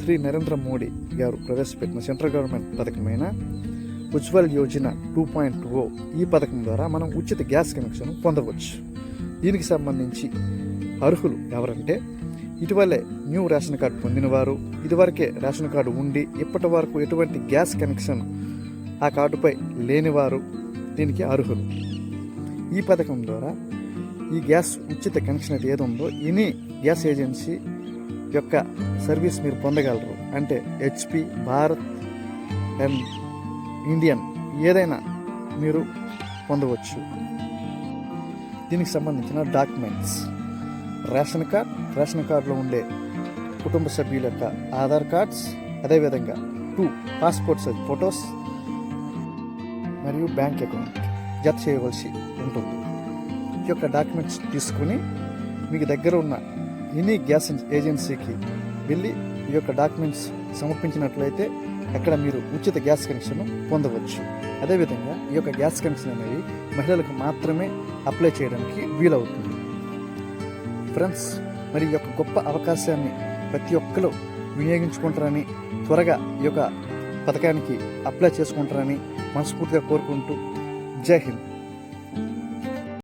శ్రీ నరేంద్ర మోడీ గారు ప్రవేశపెట్టిన central government పథకమైన Ujjwal Yojana 2.0 ఈ పథకం ద్వారా మనం ఉచిత గ్యాస్ కనెక్షన్ పొందవచ్చు. దీనికి సంబంధించి అర్హులు ఎవరంటే, ఇటీవలే న్యూ రేషన్ కార్డు పొందినవారు, ఇదివరకే రేషన్ కార్డు ఉండి ఇప్పటి వరకు ఎటువంటి గ్యాస్ కనెక్షన్ ఆ కార్డుపై లేనివారు దీనికి అర్హులు. ఈ పథకం ద్వారా ఈ గ్యాస్ ఉచిత కనెక్షన్ అయితే ఏది ఉందో ఎనీ గ్యాస్ ఏజెన్సీ యొక్క సర్వీస్ మీరు పొందగలరు. అంటే హెచ్పి, భారత్ అండ్ ఇండియన్ ఏదైనా మీరు పొందవచ్చు. దీనికి సంబంధించిన డాక్యుమెంట్స్ రేషన్ కార్డులో ఉండే కుటుంబ సభ్యుల యొక్క ఆధార్ కార్డ్స్, అదేవిధంగా 2 పాస్పోర్ట్ సైజ్ ఫొటోస్ మరియు బ్యాంక్ అకౌంట్ జత చేయవలసి ఉంటుంది. ఈ యొక్క డాక్యుమెంట్స్ తీసుకుని మీకు దగ్గర ఉన్న ఎనీ గ్యాస్ ఏజెన్సీకి వెళ్ళి ఈ యొక్క డాక్యుమెంట్స్ సమర్పించినట్లయితే అక్కడ మీరు ఉచిత గ్యాస్ కనెక్షన్ పొందవచ్చు. అదేవిధంగా ఈ యొక్క గ్యాస్ కనెక్షన్ అనేవి మహిళలకు మాత్రమే అప్లై చేయడానికి వీలవుతుంది. ఫ్రెండ్స్, మరి ఈ యొక్క గొప్ప అవకాశాన్ని ప్రతి ఒక్కరూ వినియోగించుకుంటారని, త్వరగా ఈ యొక్క పథకానికి అప్లై చేసుకుంటారని మనస్ఫూర్తిగా కోరుకుంటూ జై హింద్.